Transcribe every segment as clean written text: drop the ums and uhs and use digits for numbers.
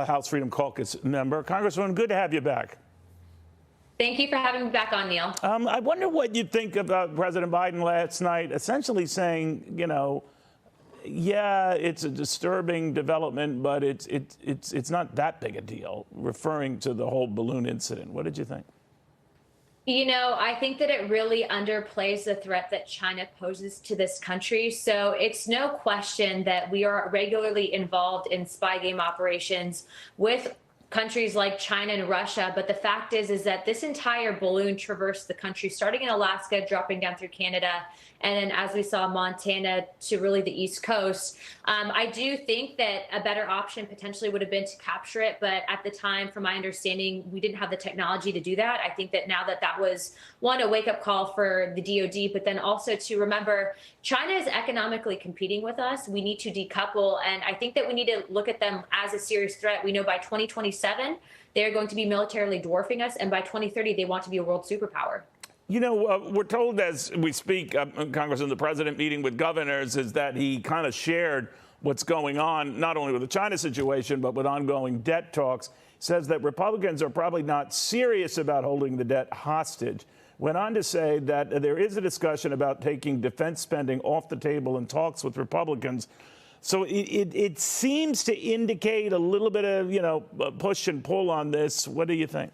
House Freedom Caucus member. Congresswoman, good to have you back. Thank you for having me back on, Neil. I wonder what you think about President Biden last night, essentially saying, you know, yeah, it's a disturbing development, but it's not that big a deal, referring to the whole balloon incident. What did you think? You know, I think that it really underplays the threat that China poses to this country. So it's no question that we are regularly involved in spy game operations with countries like China and Russia. But the fact is that this entire balloon traversed the country, starting in Alaska, dropping down through Canada, and then, as we saw, Montana to really the East Coast. I do think that a better option potentially would have been to capture it. But at the time, from my understanding, we didn't have the technology to do that. I think that now that was, one, a wake up call for the DOD, but then also to remember China is economically competing with us. We need to decouple. And I think that we need to look at them as a serious threat. We know by 2027, they're going to be militarily dwarfing us. And by 2030, they want to be a world superpower. You know, we're told as we speak, Congressman, the president meeting with governors is that he kind of shared what's going on, not only with the China situation, but with ongoing debt talks. Says that Republicans are probably not serious about holding the debt hostage. Went on to say that there is a discussion about taking defense spending off the table in talks with Republicans. So it seems to indicate a little bit of, you know, push and pull on this. What do you think?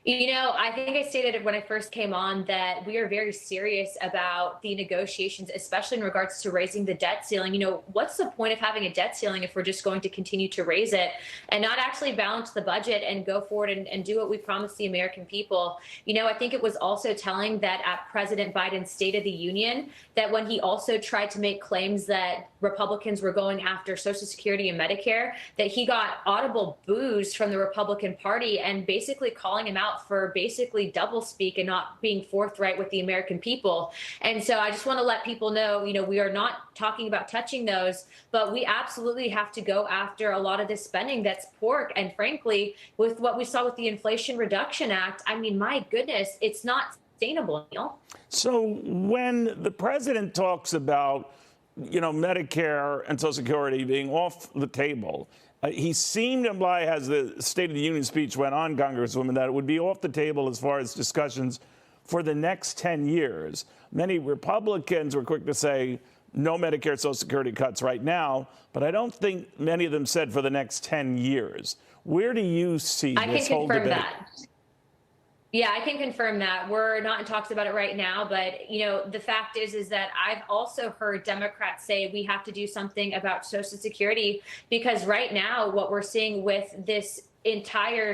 You know, I think I stated when I first came on that we are very serious about the negotiations, especially in regards to raising the debt ceiling. You know, what's the point of having a debt ceiling if we're just going to continue to raise it and not actually balance the budget and go forward and do what we promised the American people? You know, I think it was also telling that at President Biden's State of the Union, that when he also tried to make claims that Republicans were going after Social Security and Medicare, that he got audible boos from the Republican Party and basically calling him out for basically doublespeak and not being forthright with the American people. And so I just want to let people know, you know, we are not talking about touching those, but we absolutely have to go after a lot of this spending that's pork. And frankly, with what we saw with the Inflation Reduction Act, I mean, my goodness, it's not sustainable, Neil. So when the president talks about, you know, Medicare and Social Security being off the table, he seemed to imply, as the State of the Union speech went on, Congresswoman, that it would be off the table as far as discussions for the next 10 years. Many Republicans were quick to say no Medicare Social Security cuts right now, but I don't think many of them said for the next 10 years. Where do you see this whole debate? That. Yeah, I can confirm that. We're not in talks about it right now, but, you know, the fact is that I've also heard Democrats say we have to do something about Social Security, because right now what we're seeing with this entire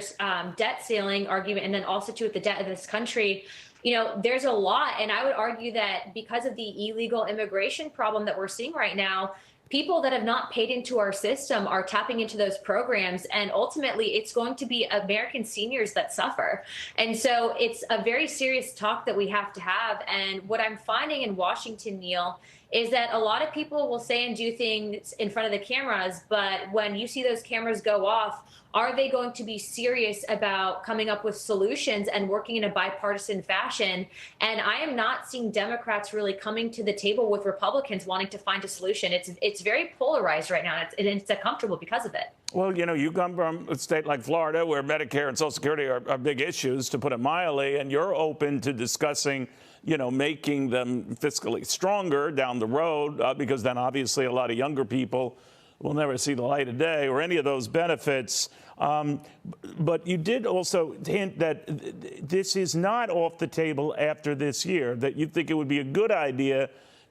debt ceiling argument, and then also with the debt of this country, you know, there's a lot. And I would argue that because of the illegal immigration problem that we're seeing right now, people that have not paid into our system are tapping into those programs, and ultimately it's going to be American seniors that suffer. And so it's a very serious talk that we have to have. And what I'm finding in Washington, Neil, is that a lot of people will say and do things in front of the cameras, but when you see those cameras go off, are they going to be serious about coming up with solutions and working in a bipartisan fashion? And I am not seeing Democrats really coming to the table with Republicans wanting to find a solution. It's very polarized right now, and it's uncomfortable because of it. Well, you know, you come from a state like Florida where Medicare and Social Security are big issues, to put it mildly, and you're open to discussing, you know, making them fiscally stronger down the road, because then obviously a lot of younger people will never see the light of day or any of those benefits. But you did also hint that this is not off the table after this year, that you think it would be a good idea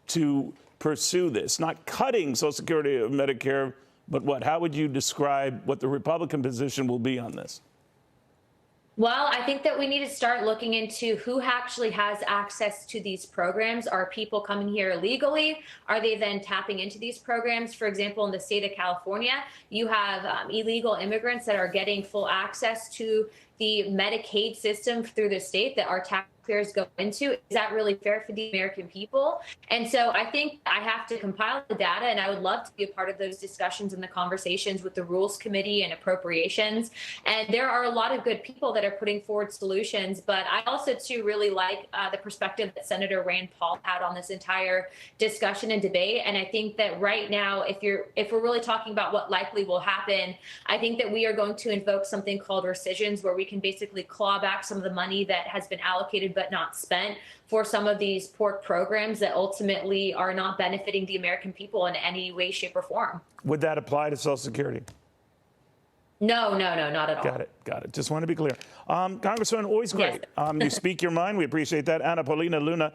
to pursue this, not cutting Social Security or Medicare, but what? How would you describe what the Republican position will be on this? Well, I think that we need to start looking into who actually has access to these programs. Are people coming here illegally? Are they then tapping into these programs? For example, in the state of California, you have illegal immigrants that are getting full access to the Medicaid system through the state that our taxpayers go into. Is that really fair for the American people? And so I think I have to compile the data, and I would love to be a part of those discussions and the conversations with the Rules Committee and Appropriations. And there are a lot of good people that are putting forward solutions, but I also too really like the perspective that Senator Rand Paul had on this entire discussion and debate. And I think that right now, if we're really talking about what likely will happen, I think that we are going to invoke something called rescissions, where we can basically claw back some of the money that has been allocated but not spent for some of these pork programs that ultimately are not benefiting the American people in any way, shape, or form. Would that apply to Social Security? No, not at all. Got it. Just want to be clear. Congresswoman, always great. Yes. You speak your mind. We appreciate that. Paulina Luna,